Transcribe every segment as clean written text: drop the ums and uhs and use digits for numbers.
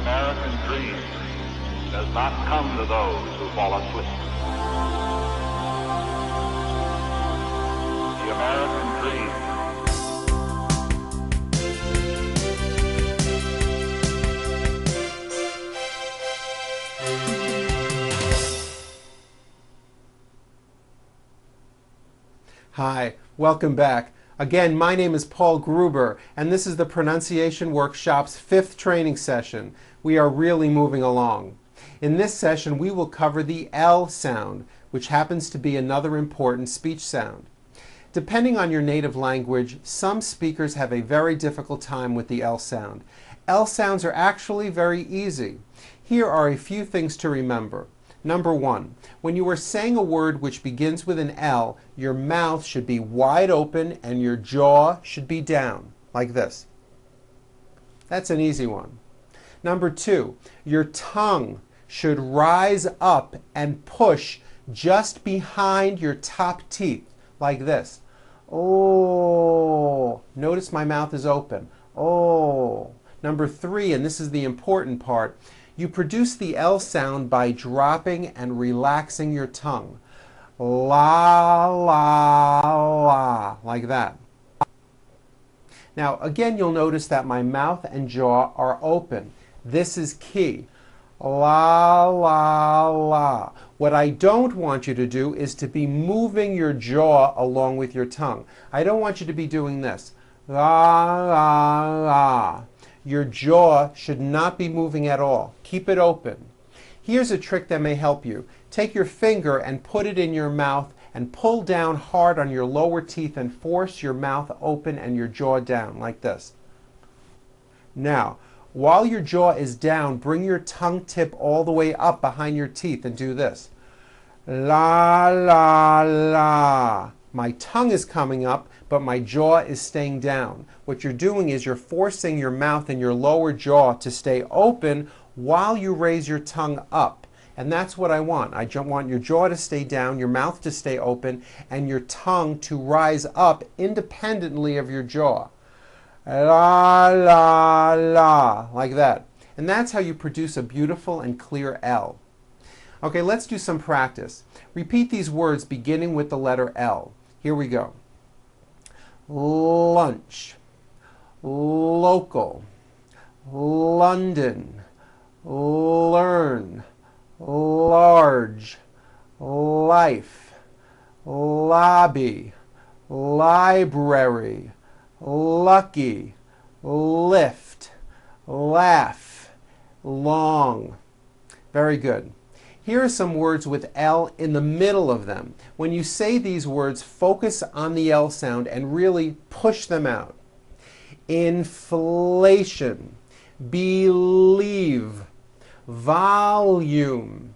American dream does not come to those who fall asleep. The American dream. Hi, welcome back. Again, my name is Paul Gruber, and this is the Pronunciation Workshop's 5th training session. We are really moving along. In this session, we will cover the L sound, which happens to be another important speech sound. Depending on your native language, some speakers have a very difficult time with the L sound. L sounds are actually very easy. Here are a few things to remember. Number 1, when you are saying a word which begins with an L, your mouth should be wide open and your jaw should be down, like this. That's an easy one. Number 2, your tongue should rise up and push just behind your top teeth, like this. Oh, notice my mouth is open. Oh. Number 3, and this is the important part, you produce the L sound by dropping and relaxing your tongue. La, la, la, like that. Now, again, you'll notice that my mouth and jaw are open. This is key. La, la, la. What I don't want you to do is to be moving your jaw along with your tongue. I don't want you to be doing this. La, la, la. Your jaw should not be moving at all. Keep it open. Here's a trick that may help you. Take your finger and put it in your mouth and pull down hard on your lower teeth and force your mouth open and your jaw down, like this. Now, while your jaw is down, bring your tongue tip all the way up behind your teeth and do this. La, la, la. My tongue is coming up, but my jaw is staying down. What you're doing is you're forcing your mouth and your lower jaw to stay open while you raise your tongue up. And that's what I want. I want your jaw to stay down, your mouth to stay open, and your tongue to rise up independently of your jaw. La, la, la, like that. And that's how you produce a beautiful and clear L. Okay, let's do some practice. Repeat these words beginning with the letter L. Here we go. Lunch, local, London, learn, large, life, lobby, library, lucky, lift, laugh, long. Very good. Here are some words with L in the middle of them. When you say these words, focus on the L sound and really push them out. Inflation, believe, volume,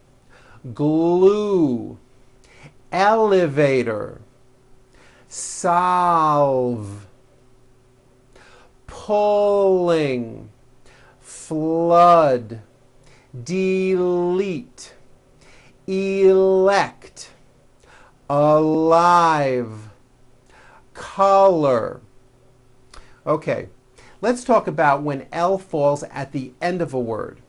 glue, elevator, solve, pulling, flood, delete, elect, alive, color. Okay, let's talk about when L falls at the end of a word.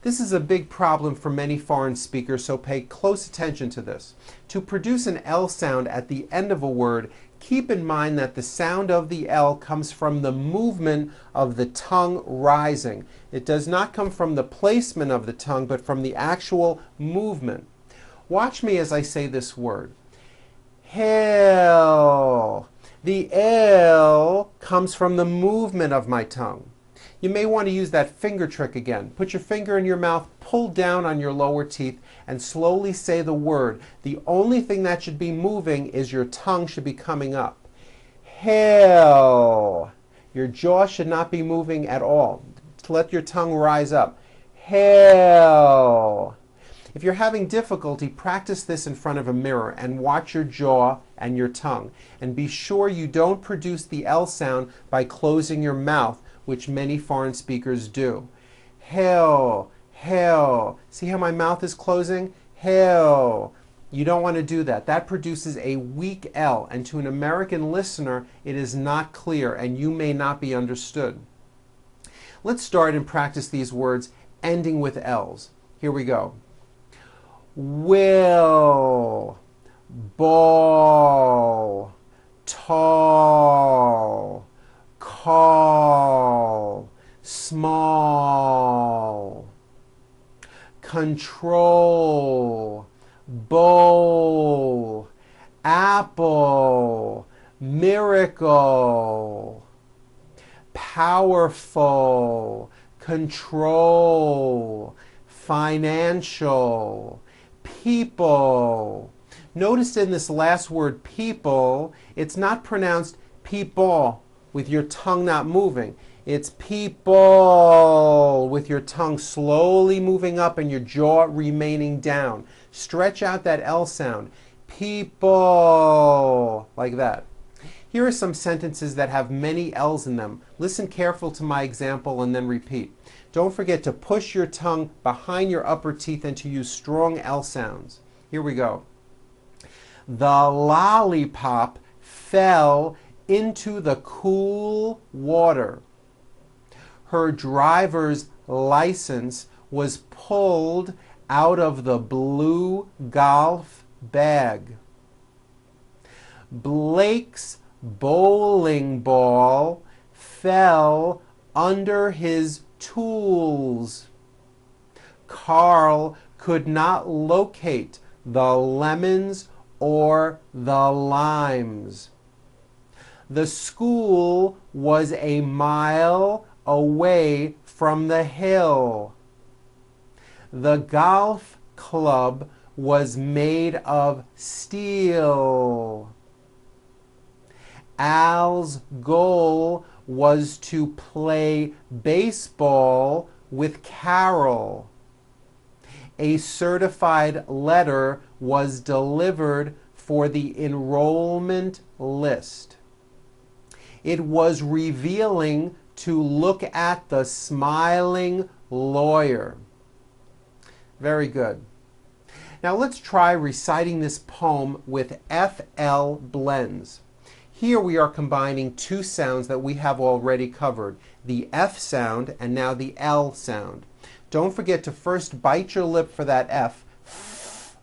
This is a big problem for many foreign speakers, so pay close attention to this. To produce an L sound at the end of a word, keep in mind that the sound of the L comes from the movement of the tongue rising. It does not come from the placement of the tongue, but from the actual movement. Watch me as I say this word. Hill. The L comes from the movement of my tongue. You may want to use that finger trick again. Put your finger in your mouth, pull down on your lower teeth, and slowly say the word. The only thing that should be moving is your tongue should be coming up. Hill. Your jaw should not be moving at all. Let your tongue rise up. Hill. If you're having difficulty, practice this in front of a mirror and watch your jaw and your tongue. And be sure you don't produce the L sound by closing your mouth, which many foreign speakers do. Hill, hill. See how my mouth is closing? Hill. You don't want to do that. That produces a weak L, and to an American listener, it is not clear, and you may not be understood. Let's start and practice these words ending with L's. Here we go. Will, ball, tall, call, small, control, bowl, apple, miracle, powerful, control, financial, people. Notice in this last word, people, it's not pronounced people with your tongue not moving. It's people with your tongue slowly moving up and your jaw remaining down. Stretch out that L sound. People, like that. Here are some sentences that have many L's in them. Listen careful to my example and then repeat. Don't forget to push your tongue behind your upper teeth and to use strong L sounds. Here we go. The lollipop fell into the cool water. Her driver's license was pulled out of the blue golf bag. Blake's bowling ball fell under his tools. Carl could not locate the lemons or the limes. The school was a mile away from the hill. The golf club was made of steel. Al's goal was to play baseball with Carol. A certified letter was delivered for the enrollment list. It was revealing to look at the smiling lawyer. Very good. Now let's try reciting this poem with FL blends. Here we are combining two sounds that we have already covered, the F sound and now the L sound. Don't forget to first bite your lip for that F,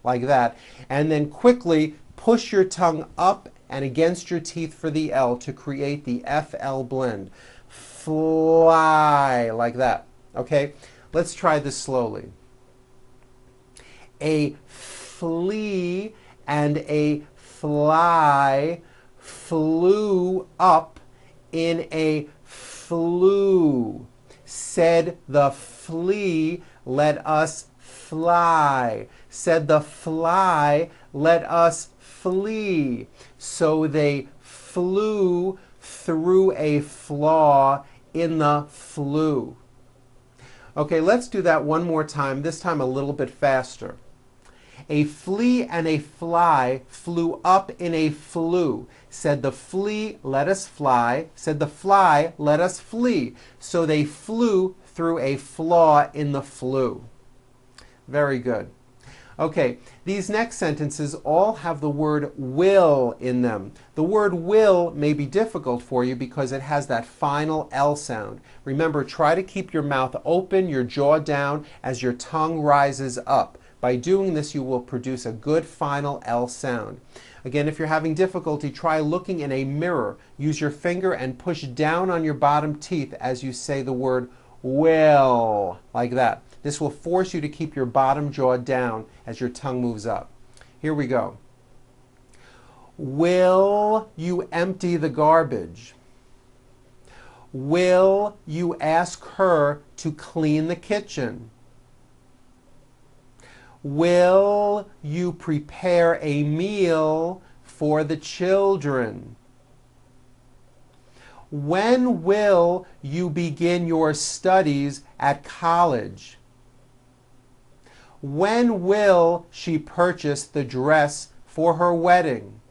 like that, and then quickly push your tongue up and against your teeth for the L to create the FL blend. Fly, like that. Okay, let's try this slowly. A flea and a fly flew up in a flue. Said the flea, let us fly. Said the fly, let us flee. So they flew through a flaw in the flue. Okay, let's do that one more time, this time a little bit faster. A flea and a fly flew up in a flue. Said the flea, let us fly. Said the fly, let us flee. So they flew through a flaw in the flue. Very good. Okay, these next sentences all have the word will in them. The word will may be difficult for you because it has that final L sound. Remember, try to keep your mouth open, your jaw down as your tongue rises up. By doing this, you will produce a good final L sound. Again, if you're having difficulty, try looking in a mirror. Use your finger and push down on your bottom teeth as you say the word will, like that. This will force you to keep your bottom jaw down as your tongue moves up. Here we go. Will you empty the garbage? Will you ask her to clean the kitchen? Will you prepare a meal for the children? When will you begin your studies at college? When will she purchase the dress for her wedding?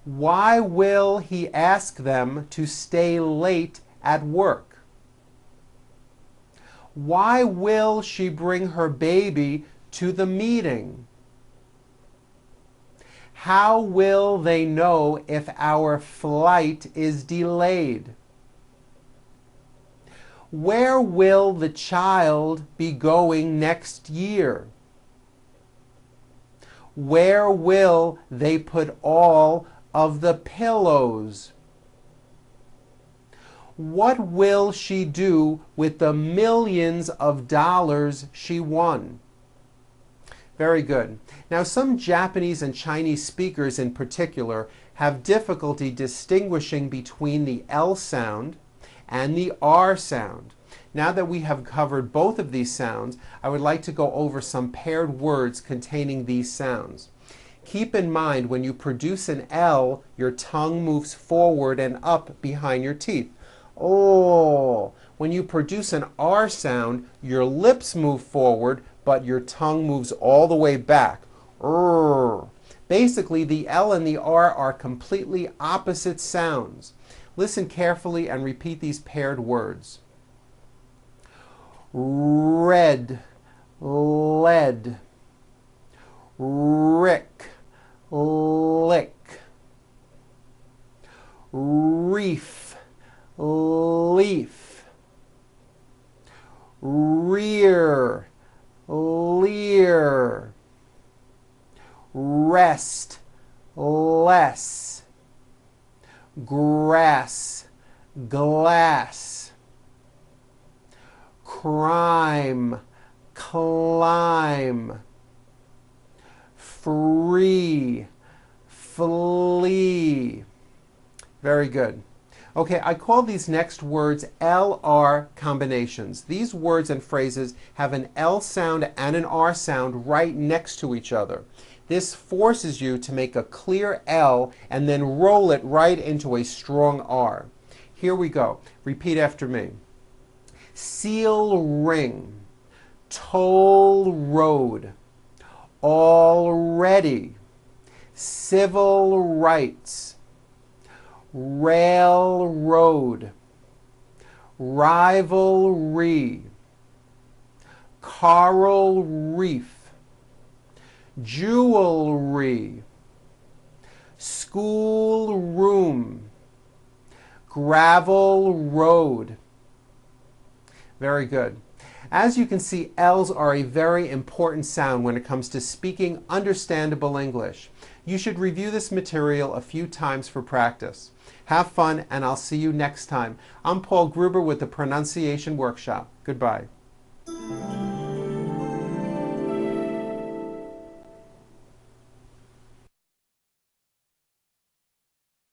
Why will he ask them to stay late at work? Why will she bring her baby to the meeting? How will they know if our flight is delayed? Where will the child be going next year? Where will they put all of the pillows? What will she do with the millions of dollars she won? Very good. Now, some Japanese and Chinese speakers in particular have difficulty distinguishing between the L sound and the R sound. Now that we have covered both of these sounds, I would like to go over some paired words containing these sounds. Keep in mind, when you produce an L, your tongue moves forward and up behind your teeth. Oh. When you produce an R sound, your lips move forward, but your tongue moves all the way back. Basically, the L and the R are completely opposite sounds. Listen carefully and repeat these paired words. Red, lead, rick, lick, reef, leaf, rear, leer, rest, less, grass, glass, crime, climb, free, flee. Very good. Okay, I call these next words LR combinations. These words and phrases have an L sound and an R sound right next to each other. This forces you to make a clear L and then roll it right into a strong R. Here we go. Repeat after me. Seal ring, toll road, already, civil rights, railroad, rivalry, coral reef, jewelry, schoolroom, gravel road. Very good. As you can see, L's are a very important sound when it comes to speaking understandable English. You should review this material a few times for practice. Have fun, and I'll see you next time. I'm Paul Gruber with the Pronunciation Workshop. Goodbye.